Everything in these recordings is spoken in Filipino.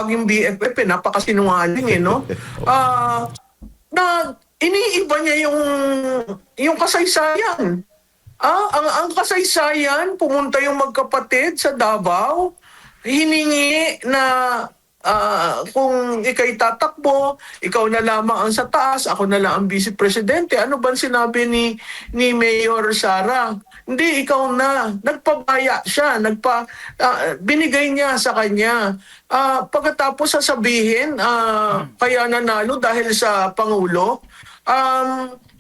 maging BFF, napakasinungaling no? Na iniiba niya yung kasaysayan. Ang kasaysayan, pumunta yung magkapatid sa Davao, hiningi na kung ikay tatakbo, ikaw na lamang ang sa taas, ako na lang ang vice presidente. Ano ba sinabi ni Mayor Sara? Hindi, ikaw na. Nagpabaya siya, binigay niya sa kanya. Pagkatapos sasabihin, kaya nanalo dahil sa Pangulo.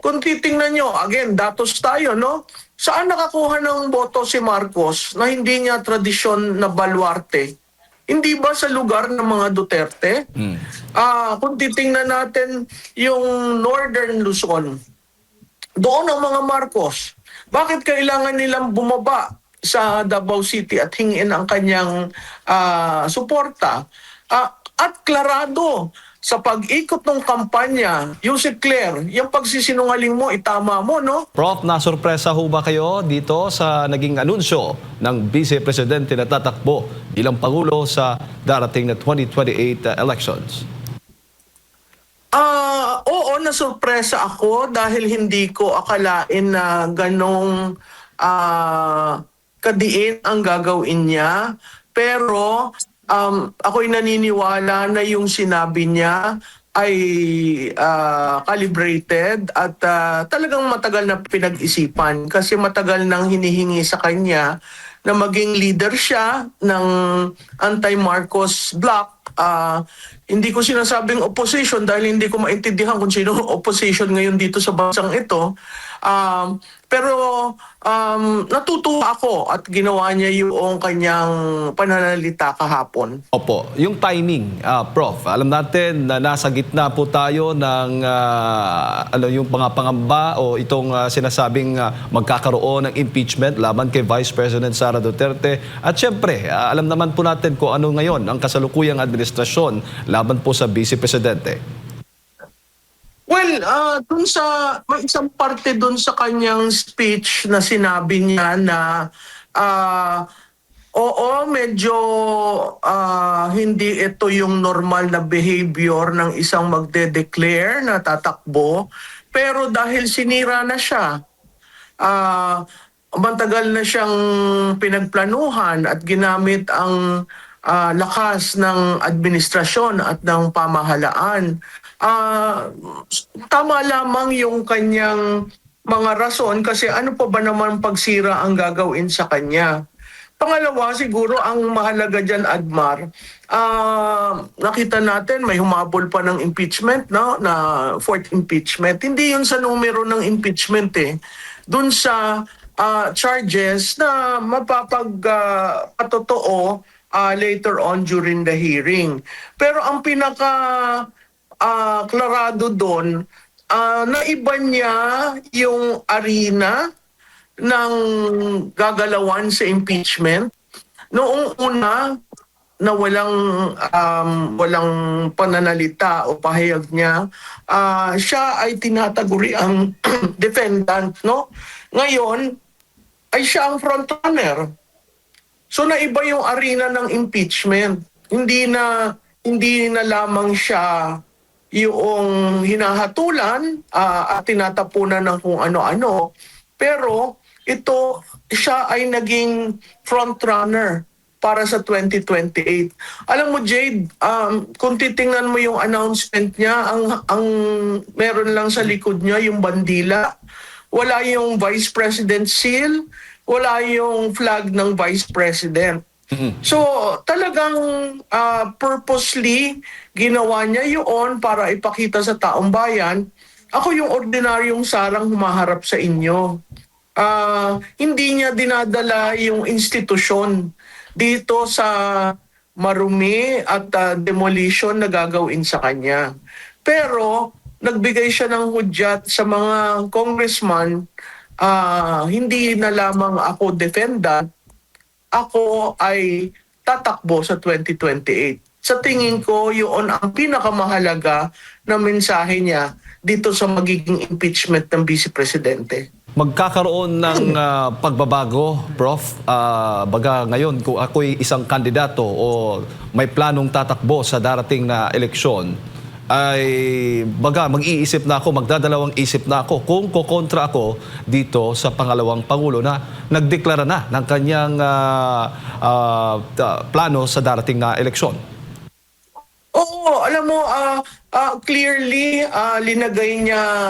Kung titingnan nyo, again, datos tayo, no? Saan nakakuha ng boto si Marcos na hindi niya tradisyon na baluarte? Hindi ba sa lugar ng mga Duterte? Kung titingnan natin yung Northern Luzon, doon ang mga Marcos. Bakit kailangan nilang bumaba sa Davao City at hingin ang kanyang suporta? At klarado, sa pag-ikot ng kampanya, Yusek Claire, yung pagsisinungaling mo, itama mo, no? Prof, nasurpresa ho ba kayo dito sa naging anunsyo ng Vice Presidente na tatakbo bilang Pangulo sa darating na 2028 elections? Oo, nasurpresa ako dahil hindi ko akalain na ganong kadiin ang gagawin niya. Pero ako'y naniniwala na yung sinabi niya ay calibrated at talagang matagal na pinag-isipan kasi matagal nang hinihingi sa kanya na maging leader siya ng anti-Marcos bloc. Hindi ko sinasabing opposition dahil hindi ko maintindihan kung sino opposition ngayon dito sa bansang ito. Pero natutuwa ako at ginawa niya yung kanyang pananalita kahapon. Opo, yung timing, Prof, alam natin na nasa gitna po tayo ng yung pangamba o itong sinasabing magkakaroon ng impeachment laban kay Vice President Sara Duterte. At syempre, alam naman po natin kung ano ngayon ang kasalukuyang administrasyon laban po sa Vice Presidente. Well, may isang parte dun sa kanyang speech na sinabi niya na oo, medyo hindi ito yung normal na behavior ng isang magde-declare na tatakbo, pero dahil sinira na siya, matagal na siyang pinagplanuhan at ginamit ang lakas ng administrasyon at ng pamahalaan. Tama lamang yung kanyang mga rason kasi ano pa ba naman pagsira ang gagawin sa kanya. Pangalawa, siguro ang mahalaga dyan, Admar, nakita natin may humabol pa ng impeachment, no? Na fourth impeachment. Hindi yun sa numero ng impeachment eh. Doon sa charges na mapapagpatotoo later on during the hearing. Pero ang klarado doon, naiba niya yung arena ng gagalawan sa impeachment. Noong una, na walang pananalita o pahayag niya, siya ay tinataguri ang defendant, no? Ngayon, ay siya ang frontrunner. So naiba yung arena ng impeachment. Hindi na lamang siya yung hinahatulan at tinatapunan ng kung ano-ano. Pero siya ay naging frontrunner para sa 2028. Alam mo, Jade, kung titingnan mo yung announcement niya, ang meron lang sa likod niya yung bandila. Wala yung Vice President seal, wala yung flag ng Vice President. So talagang purposely ginawa niya yun para ipakita sa taong bayan, ako yung ordinaryong Sarang humaharap sa inyo. Hindi niya dinadala yung institusyon dito sa marumi at demolition na gagawin sa kanya. Pero nagbigay siya ng hudyat sa mga congressman, hindi na lamang ako defendant, ako ay tatakbo sa 2028. Sa tingin ko, yun ang pinakamahalaga na mensahe niya dito sa magiging impeachment ng Vice Presidente. Magkakaroon ng pagbabago, Prof. Baga ngayon, kung ako'y isang kandidato o may planong tatakbo sa darating na eleksyon, ay baga mag-iisip na ako, magdadalawang isip na ako kung kokontra ako dito sa pangalawang Pangulo na nagdeklara na ng kanyang plano sa darating na eleksyon. Oo, alam mo, clearly,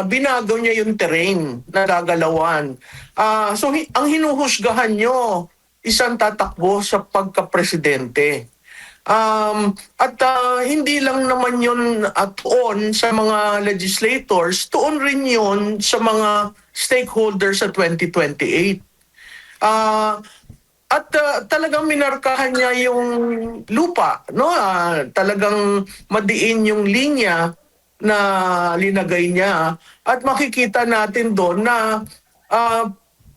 binago niya yung terrain na gagalawan. Ang hinuhusgahan nyo, isang tatakbo sa pagka-presidente. Hindi lang naman yun tuon sa mga legislators, tuon rin yun sa mga stakeholders sa 2028. Talagang minarkahan niya yung lupa, no? Talagang madiin yung linya na linagay niya. At makikita natin doon na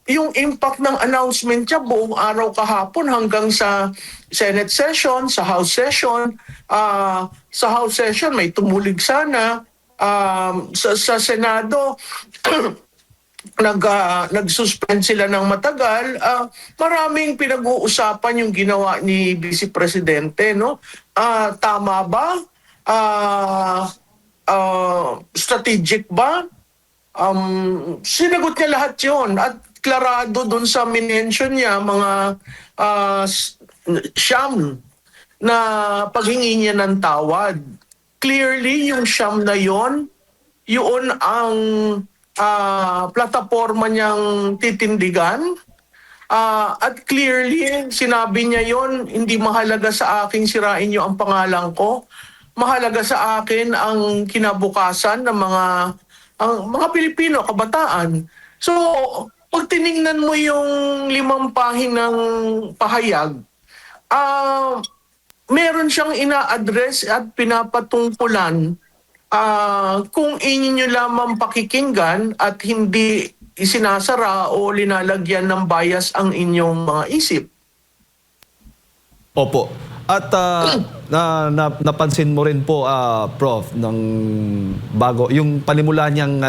yung impact ng announcement niya buong araw kahapon hanggang sa Senate session, sa House session. Sa House session may tumulig sana. Sa Senado, nag-suspend sila ng matagal. Maraming pinag-uusapan yung ginawa ni Vice Presidente, no? Tama ba? Strategic ba? Sinagot niya lahat yun at klarado dun sa minention niya mga siyam na paghingi niya ng tawad. Clearly, yung siyam na yun ang plataforma niyang titindigan. At clearly, sinabi niya yon, hindi mahalaga sa akin sirain niyo ang pangalan ko. Mahalaga sa akin ang kinabukasan ng mga Pilipino, kabataan. So, pag tiningnan mo yung 5 pahinang pahayag, meron siyang ina-address at pinapatungkulan kung inyo lamang pakikinggan at hindi isinasara o linalagyan ng bias ang inyong mga isip. Opo. At napansin mo rin po, Prof, ng bago, yung panimula niyang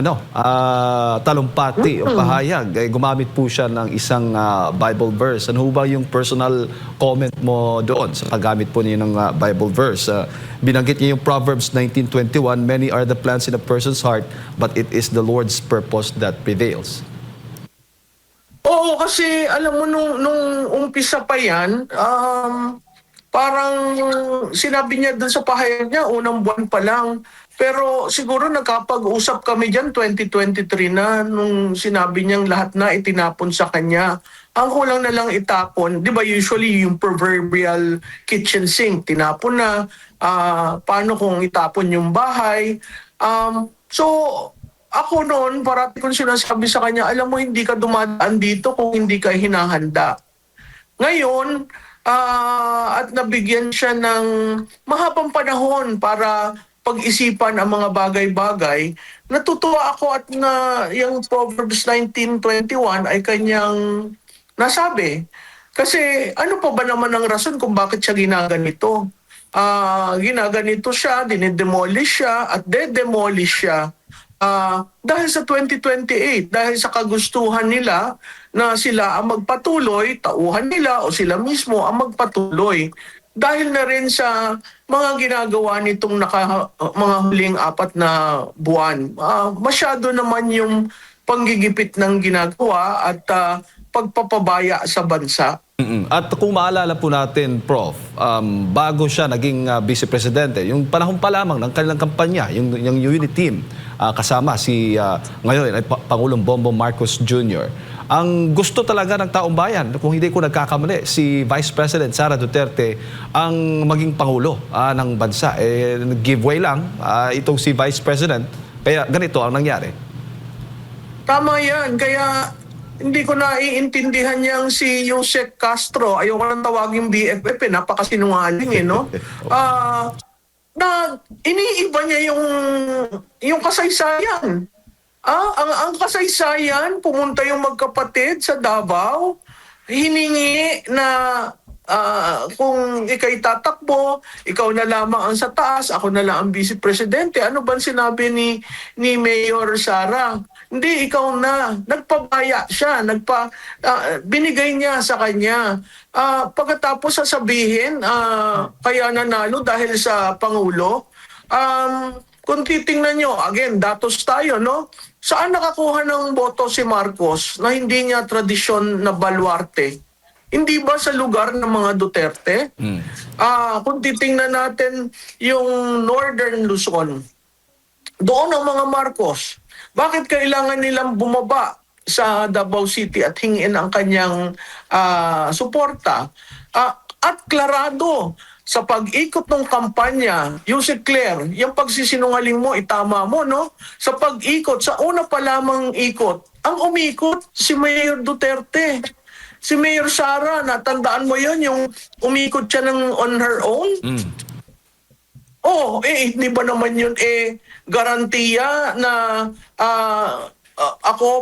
talumpati o pahayag, gumamit po siya ng isang Bible verse. Ano ba yung personal comment mo doon sa paggamit po niya ng Bible verse? Binanggit niya yung Proverbs 19:21, "Many are the plans in a person's heart, but it is the Lord's purpose that prevails." Oo, kasi alam mo nung umpisa pa yan, parang sinabi niya dun sa pahayag niya, unang buwan pa lang. Pero siguro nagkapag-usap kami dyan 2023 na nung sinabi niyang lahat na itinapon sa kanya. Ang kulang na lang itapon, di ba usually yung proverbial kitchen sink, tinapon na, paano kung itapon yung bahay. So, ako noon, parati kong sinasabi sa kanya, alam mo, hindi ka dumadaan dito kung hindi ka hinahanda. Ngayon, at nabigyan siya ng mahabang panahon para pag-isipan ang mga bagay-bagay. Natutuwa ako at yung Proverbs 19:21 ay kanyang nasabi. Kasi ano pa ba naman ang rason kung bakit siya ginaganito? Ginaganito siya, dinidemolish siya at de-demolish siya. Dahil sa 2028, dahil sa kagustuhan nila na sila ang magpatuloy, tauhan nila o sila mismo ang magpatuloy. Dahil na rin sa mga ginagawa nitong mga huling 4 na buwan. Masyado naman yung panggigipit ng ginagawa at pagpapabaya sa bansa. At kung maalala po natin, Prof, bago siya naging Vice Presidente, yung panahon pa lamang ng kanilang kampanya, yung unit team, kasama si ngayon ay Pangulong Bongbong Marcos Jr. Ang gusto talaga ng taong bayan, kung hindi ko nagkakamali, si Vice President Sara Duterte ang maging Pangulo ng bansa. Giveaway lang itong si Vice President, kaya ganito ang nangyari. Tama yan, kaya hindi ko naiintindihan niyang si Yusek Castro. Ayoko nang tawagin BFF, napakasinungaling no? Na iniiba niya yung kasaysayan. Ang kasaysayan, pumunta yung magkapatid sa Davao, hiningi na kung ikay tatakbo, ikaw na lamang ang sa taas, ako na lang ang vice presidente. Ano ba sinabi ni Mayor Sara? Hindi, ikaw na. Nagpabaya siya, binigay niya sa kanya. Pagkatapos sasabihin, kaya nanalo dahil sa Pangulo. Kung titingnan nyo, again, datos tayo, no? Saan nakakuha ng boto si Marcos na hindi niya tradisyon na baluarte? Hindi ba sa lugar ng mga Duterte? Kung titingnan natin yung Northern Luzon, doon ang mga Marcos. Bakit kailangan nilang bumaba sa Davao City at hingin ang kanyang suporta? At klarado, sa pag-ikot ng kampanya, yung si Claire, yung pagsisinungaling mo, itama mo, no? Sa pag-ikot, sa una pa lamang ikot, ang umikot si Mayor Duterte. Si Mayor Sara, natandaan mo yon yung umikot siya on her own? Hindi ba naman yun garantiya na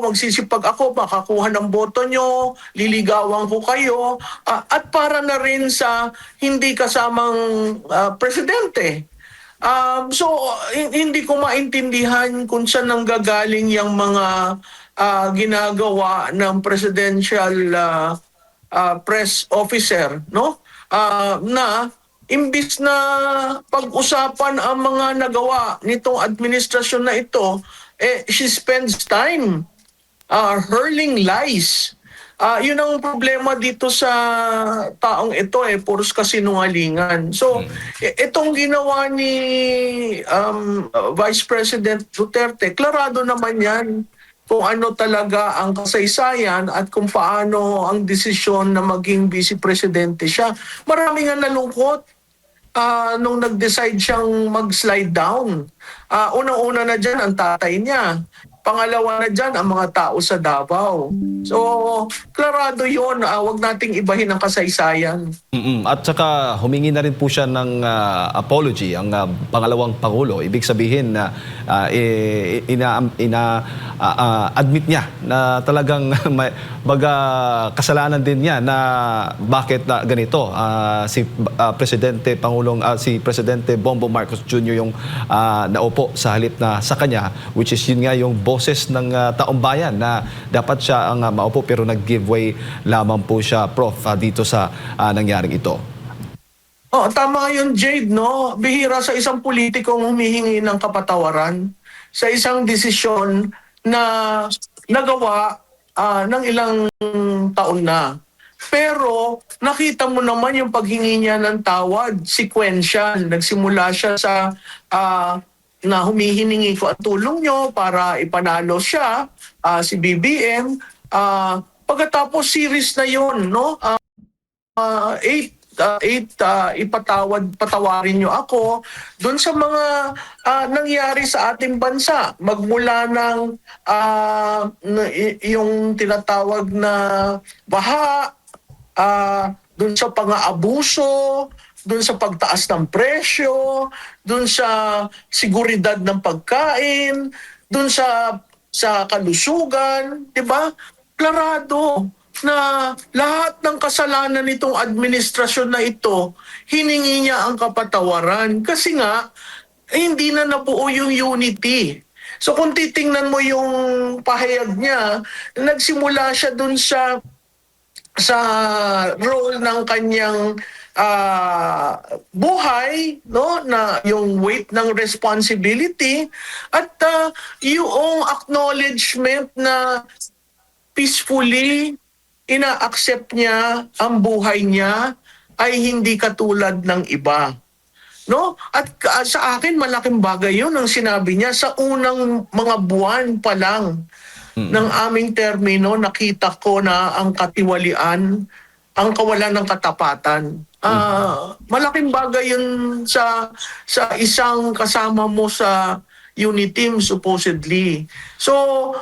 magsisipag ako, makakuha ng boto nyo, liligawan ko kayo, at para na rin sa hindi kasamang presidente. Hindi ko maintindihan kung saan nanggagaling yung mga ginagawa ng presidential press officer, no? Na imbis na pag-usapan ang mga nagawa nitong administrasyon na ito, she spends time hurling lies. Yun ang problema dito sa taong ito, puros kasinungalingan. So, itong ginawa ni Vice President Duterte, klarado naman yan kung ano talaga ang kasaysayan at kung paano ang desisyon na maging vice presidente siya. Marami nga nalungkot nung nag-decide siyang mag-slide down. Unang-una na dyan ang tatay niya. Pangalawa na dyan ang mga tao sa Davao. So, klarado yun. Huwag nating ibahin ang kasaysayan. At saka humingi na rin po siya ng apology ang pangalawang Pangulo. Ibig sabihin na admit niya na talagang kasalanan din niya na bakit ganito si Presidente Bongbong Marcos Jr. yung naupo sa halip na sa kanya, which is yun nga yung boses ng taong bayan na dapat siya ang maupo pero nag-give way lamang po siya, Prof, dito sa nangyaring ito. Tama yun, Jade, no? Bihira sa isang politikong humihingi ng kapatawaran sa isang desisyon na nagawa ng ilang taon na. Pero nakita mo naman yung paghingi niya ng tawad, sequential. Nagsimula siya sa na humihiningi ko ang tulong nyo para ipanalo siya, si BBM. Pagkatapos series na yun, no? Patawarin nyo ako doon sa mga nangyari sa ating bansa. Magmula ng yung tinatawag na baha, doon sa pang-aabuso, doon sa pagtaas ng presyo, doon sa seguridad ng pagkain, doon sa kalusugan, 'di ba? Klarado na lahat ng kasalanan nitong administrasyon na ito, hiningi niya ang kapatawaran kasi nga hindi na nabuo yung unity. So kung titingnan mo yung pahayag niya, nagsimula siya doon sa role ng kanyang buhay, no, na yung weight ng responsibility at yung acknowledgement na peacefully ina-accept niya ang buhay niya ay hindi katulad ng iba. No? At sa akin malaking bagay 'yun ang sinabi niya sa unang mga buwan pa lang ng aming termino. Nakita ko na ang katiwalian, ang kawalan ng katapatan. Malaking bagay 'yun sa isang kasama mo sa unit team supposedly. So,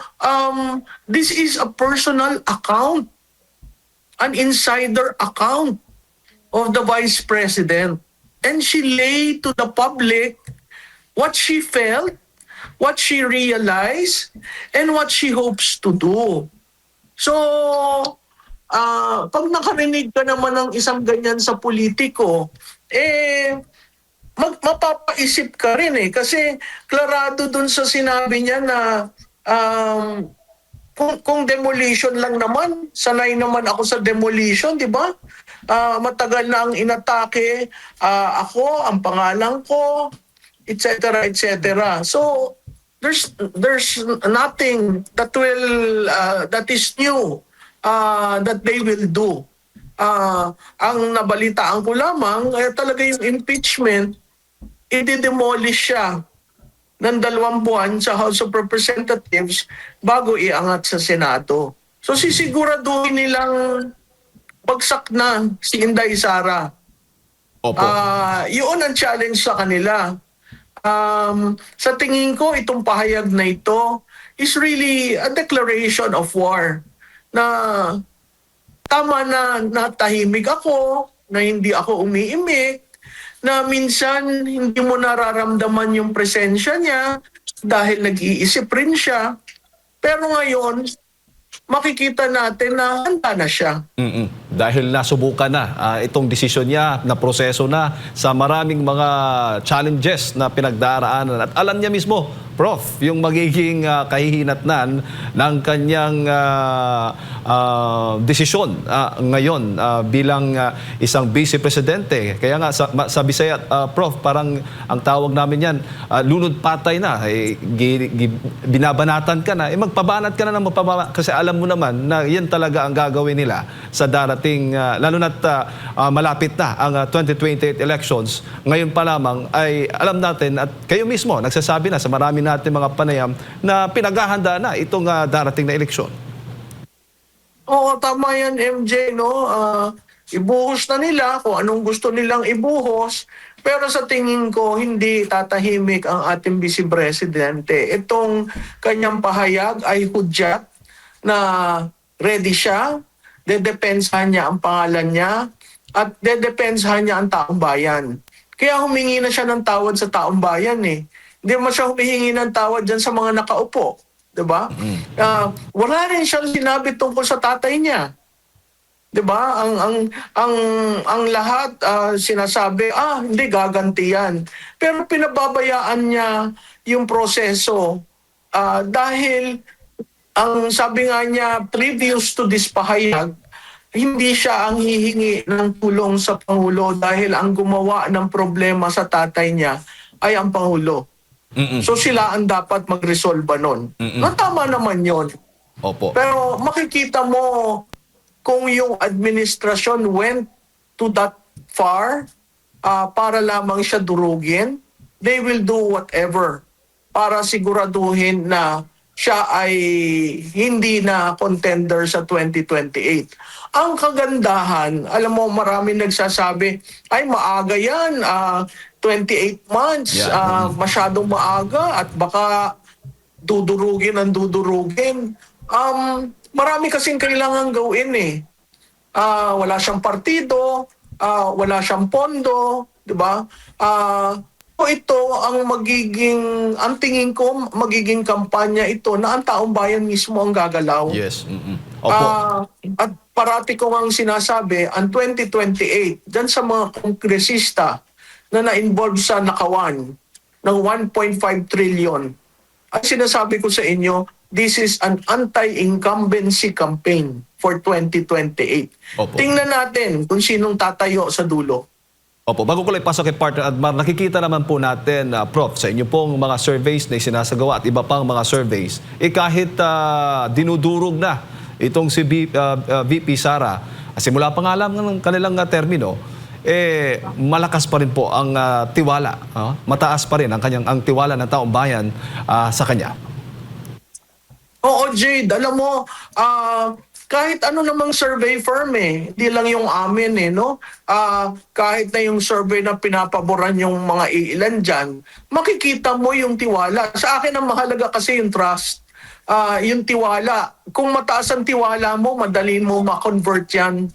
this is a personal account, an insider account of the Vice President. And she laid to the public what she felt, what she realized, and what she hopes to do. So, pag nakarinig ka naman ng isang ganyan sa politiko, mapapaisip ka rin kasi klarado dun sa sinabi niya na um, kung demolition lang naman, sanay naman ako sa demolition, di ba? Matagal na ang inatake, ako, ang pangalan ko, etc. etc. So there's nothing that is new that they will do. Ang nabalitaan ko lamang talaga yung impeachment, i-demolish siya ng 2 buwan sa House of Representatives bago iangat sa Senado. So sisiguraduhin nilang bagsak na si Inday Sara. Opo. Yun ang challenge sa kanila. Sa tingin ko, itong pahayag na ito is really a declaration of war na tama na natahimik ako, na hindi ako umiimik, na minsan hindi mo nararamdaman yung presensya niya dahil nag-iisip rin siya. Pero ngayon, makikita natin na handa na siya. Dahil nasubukan na itong desisyon niya, na proseso na sa maraming mga challenges na pinagdaraanan. At alam niya mismo, Prof, yung magiging kahihinatnan ng kanyang desisyon ngayon bilang isang vice presidente. Kaya nga sa Bisaya, Prof, parang ang tawag namin yan, lunod patay na. Binabanatan ka na. Magpabanat ka na ng magpabanat. Kasi alam mo naman na yan talaga ang gagawin nila sa darating, lalo na't malapit na ang 2028 elections. Ngayon pa lamang ay alam natin at kayo mismo nagsasabi na sa marami natin mga panayam na pinaghahanda na itong darating na eleksyon. Oo, tama yan, MJ, no? Ibuhos na nila kung anong gusto nilang ibuhos. Pero sa tingin ko, hindi tatahimik ang ating Vice Presidente. Itong kanyang pahayag ay hudyat na ready siya, dedepensahan niya ang pangalan niya, at dedepensahan niya ang taong bayan. Kaya humingi na siya ng tawad sa taong bayan Hindi mo siya humihingi ng tawad dyan sa mga nakaupo. Diba? Wala rin siyang sinabi tungkol sa tatay niya. Diba? Ang lahat sinasabi, hindi gaganti yan. Pero pinababayaan niya yung proseso dahil ang sabi nga niya, previous to this pahayag, hindi siya ang hihingi ng tulong sa Pangulo dahil ang gumawa ng problema sa tatay niya ay ang Pangulo. So sila ang dapat mag-resolve nun. Tama naman yon. Opo. Pero makikita mo kung yung administrasyon went to that far para lamang siya durugin, they will do whatever para siguraduhin na siya ay hindi na contender sa 2028. Ang kagandahan, alam mo, marami nagsasabi, ay maaga yan, 28 months, masyadong maaga at baka dudurugin ang dudurugin. Marami kasing kailangan gawin wala siyang partido, wala siyang pondo, di ba? Ito ang tingin ko, magiging kampanya ito na ang taong bayan mismo ang gagalaw. Yes. Opo. At parati ko ang sinasabi, ang 2028, dyan sa mga kongresista na na-involve sa nakawan ng 1.5 trillion, ang sinasabi ko sa inyo, this is an anti-incumbency campaign for 2028. Opo. Tingnan natin kung sinong tatayo sa dulo. Opo, bago ko lang ipasok kay Partner Admar, nakikita naman po natin, Prof, sa inyo pong mga surveys na isinasagawa at iba pang mga surveys, kahit dinudurog na itong si VP Sara, simula pa nga lang ng kanilang termino, malakas pa rin po ang tiwala, mataas pa rin ang tiwala ng taong bayan sa kanya. Oo, Jade, alam mo, kahit ano namang survey firm hindi lang yung amin no? Kahit na yung survey na pinapaboran yung mga ilan dyan, makikita mo yung tiwala. Sa akin ang mahalaga kasi yung trust. Yung tiwala. Kung mataas ang tiwala mo, madali mo ma-convert yan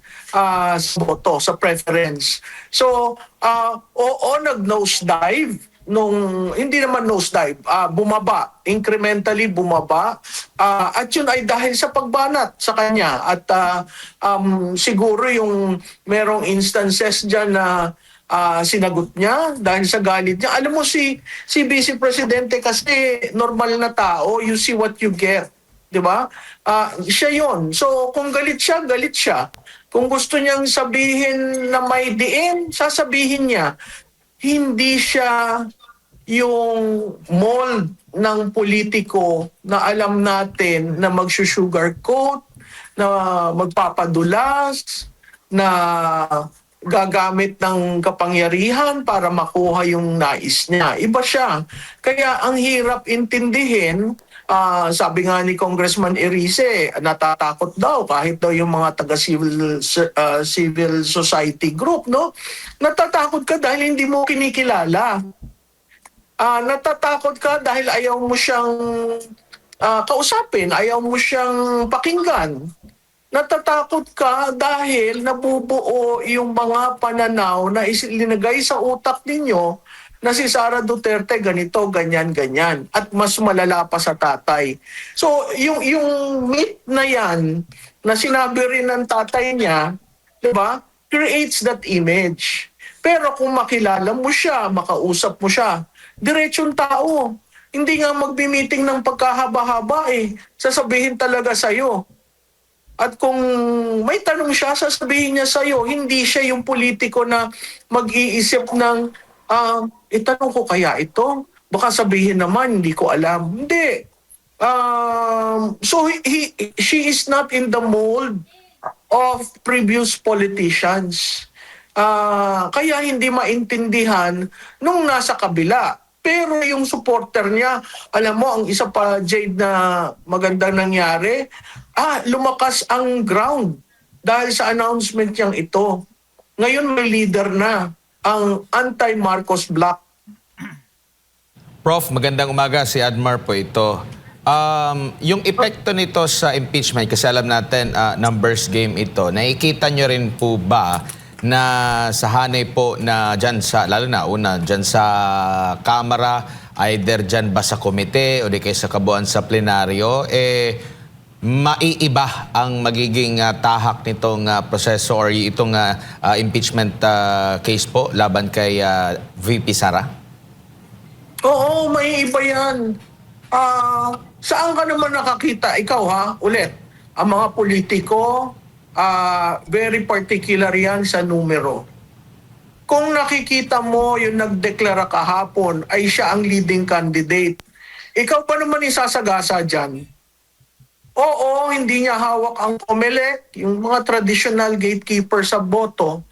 sa boto, sa preference. So, nag-nosedive hindi naman nosedive, bumaba, incrementally bumaba. At yun ay dahil sa pagbanat sa kanya. At siguro yung merong instances dyan na sinagot niya dahil sa galit niya. Alam mo si Vice Presidente kasi normal na tao, you see what you get. 'Di ba? Siya 'yon. So kung galit siya, galit siya. Kung gusto niyang sabihin na may diin, sasabihin niya. Hindi siya yung mold ng politiko na alam natin na magsusugarcoat, na magpapadulas, na gagamit ng kapangyarihan para makuha yung nais niya. Iba siya. Kaya ang hirap intindihin, sabi nga ni Congressman Erice, natatakot daw kahit daw yung mga civil society group, no? Natatakot ka dahil hindi mo kinikilala. Natatakot ka dahil ayaw mo siyang kausapin, ayaw mo siyang pakinggan. Natatakot ka dahil nabubuo yung mga pananaw na ilinagay sa utak ninyo na si Sara Duterte ganito, ganyan, ganyan. At mas malala pa sa tatay. So, yung myth na yan, na sinabi rin ng tatay niya, di ba, creates that image. Pero kung makilala mo siya, makausap mo siya, diretsong tao. Hindi nga magbi-meeting ng pagkahaba-haba sasabihin talaga sa'yo. At kung may tanong siya, sasabihin niya sa'yo, hindi siya yung politiko na mag-iisip ng, itanong ko kaya ito? Baka sabihin naman, hindi ko alam. Hindi. So she is not in the mold of previous politicians. Kaya hindi maintindihan nung nasa kabila. Pero yung supporter niya, alam mo, ang isa pa, Jade, na magandang nangyari, lumakas ang ground dahil sa announcement niyang ito. Ngayon may leader na, ang anti-Marcos Bloc. Prof, magandang umaga. Si Admar po ito. Yung epekto nito sa impeachment, kasi alam natin, numbers game ito, nakikita nyo rin po ba na sa hanay po na dyan sa, lalo na una, dyan sa Kamara, either dyan ba sa komite o di kaya sa kabuuan sa plenaryo, maiiba ang magiging tahak nitong proseso or itong impeachment case po laban kay VP Sara? Oo, may iba yan. Saan ka naman nakakita? Ikaw ulit. Ang mga politiko, very particular yan sa numero. Kung nakikita mo yung nagdeklara kahapon ay siya ang leading candidate, ikaw pa naman isasagasa dyan? Oo, hindi niya hawak ang COMELEC, yung mga traditional gatekeeper sa boto.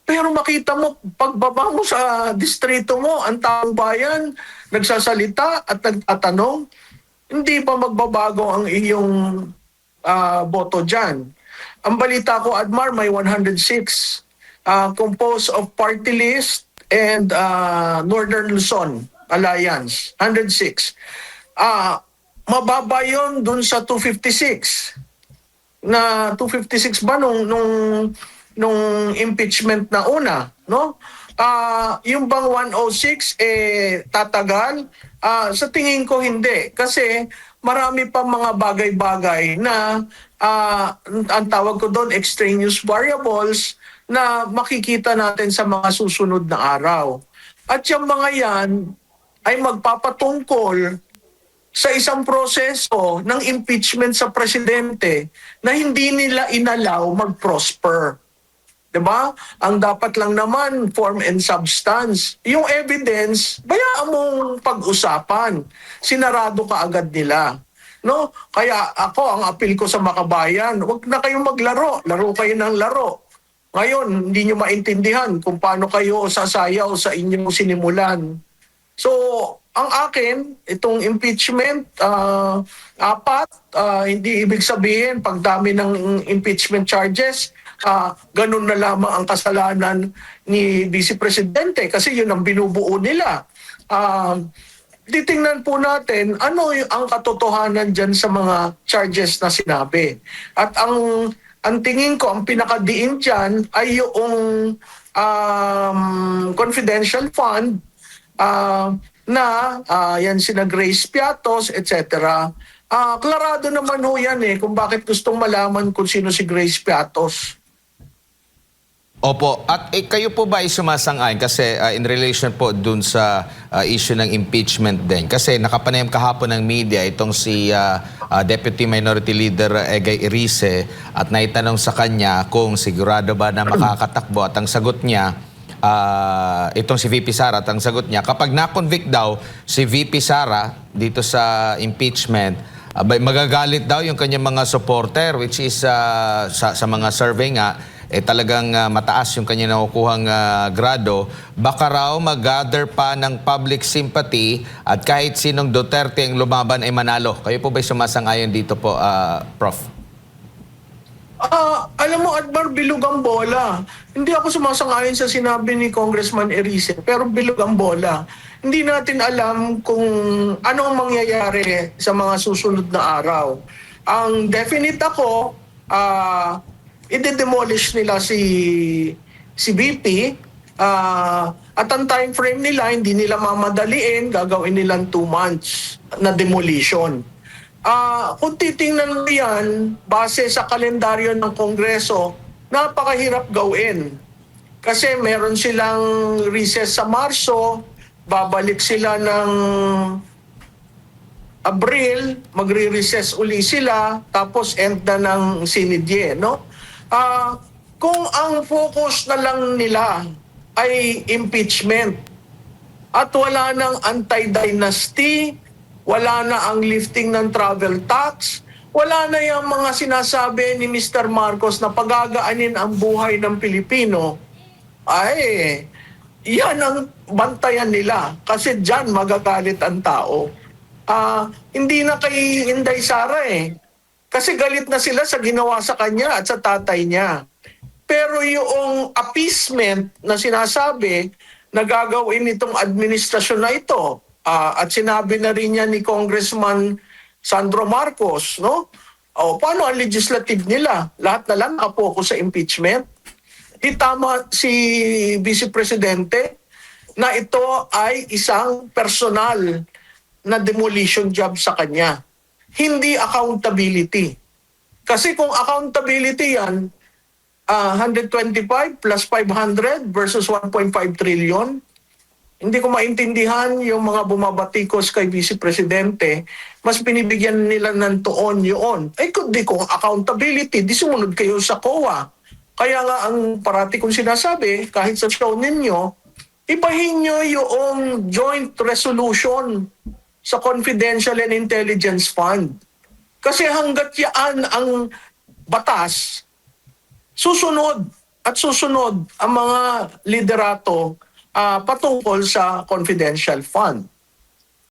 Pero makita mo, pagbaba mo sa distrito mo, ang taong bayan, nagsasalita at nagtatanong, hindi ba magbabago ang iyong boto dyan? Ang balita ko, Admar, may 106 composed of party list and Northern Luzon Alliance, 106. Mababa yun dun sa 256. Na 256 ba nung impeachment na una, no? Yung bang 106 tatagal? Sa tingin ko hindi kasi marami pa mga bagay-bagay na ang tawag ko doon extraneous variables na makikita natin sa mga susunod na araw. At yung mga yan ay magpapatungkol sa isang proseso ng impeachment sa presidente na hindi nila inalaw mag-prosper. Diba? Ang dapat lang naman, form and substance. Yung evidence, bayaan mong pag-usapan. Sinarado ka agad nila. No? Kaya ako, ang appeal ko sa makabayan, huwag na kayong maglaro. Laro kayo ng laro. Ngayon, hindi nyo maintindihan kung paano kayo sasayaw sa inyong sinimulan. So, ang akin, itong impeachment, hindi ibig sabihin, pagdami ng impeachment charges, ganun na lamang ang kasalanan ni Vice Presidente kasi yun ang binubuo nila. Titingnan po natin ano ang katotohanan dyan sa mga charges na sinabi. At ang tingin ko, ang pinakadiin dyan ay yung confidential fund yan sina Grace Piatos, etc. Klarado naman ho yan kung bakit gustong malaman kung sino si Grace Piatos. Opo. At kayo po ba ay sumasang-ayon? Kasi in relation po dun sa issue ng impeachment din. Kasi nakapanayam kahapon ng media itong si Deputy Minority Leader Egay Erice at naitanong sa kanya kung sigurado ba na makakatakbo at ang sagot niya, itong si VP Sara at ang sagot niya, kapag na-convict daw si VP Sara dito sa impeachment, magagalit daw yung kanyang mga supporter, which is sa mga survey nga, talagang mataas yung kanya nakukuhang grado, baka raw mag-gather pa ng public sympathy at kahit sinong Duterte ang lumaban ay manalo. Kayo po ba'y sumasang-ayon dito po, Prof? Alam mo, Admar, bilog ang bola. Hindi ako sumasang-ayon sa sinabi ni Congressman Erice, pero bilog ang bola. Hindi natin alam kung ano ang mangyayari sa mga susunod na araw. Ang definite ako, i-demolish nila si BP, at ang time frame nila, hindi nila mamadaliin, gagawin nilang 2 months na demolition. Kung titingnan mo yan, base sa kalendaryo ng Kongreso, napakahirap gawin. Kasi meron silang recess sa Marso, babalik sila ng Abril, magre-recess uli sila, tapos end na ng sinidye, no? Kung ang focus na lang nila ay impeachment at wala ng anti-dynasty, wala na ang lifting ng travel tax, wala na yung mga sinasabi ni Mr. Marcos na pagagaanin ang buhay ng Pilipino, ay yan ang bantayan nila kasi dyan magagalit ang tao. Hindi na kay Inday Sara kasi galit na sila sa ginawa sa kanya at sa tatay niya. Pero yung appeasement na sinasabi na gagawin nitong administrasyon na ito, at sinabi na rin niya ni Congressman Sandro Marcos, no? Paano ang legislative nila? Lahat na lang nakapokus sa impeachment. Di tama si Vice Presidente na ito ay isang personal na demolition job sa kanya. Hindi accountability. Kasi kung accountability yan, 125 plus 500 versus 1.5 trillion, hindi ko maintindihan yung mga bumabatikos kay Vice Presidente, mas binibigyan nila ng tuon yun. Kundi kung accountability, di sumunod kayo sa COA. Kaya nga ang parati kong sinasabi, kahit sa show ninyo, ibahin nyo yung joint resolution sa Confidential and Intelligence Fund. Kasi hanggat yan ang batas, susunod at susunod ang mga liderato patungkol sa confidential fund.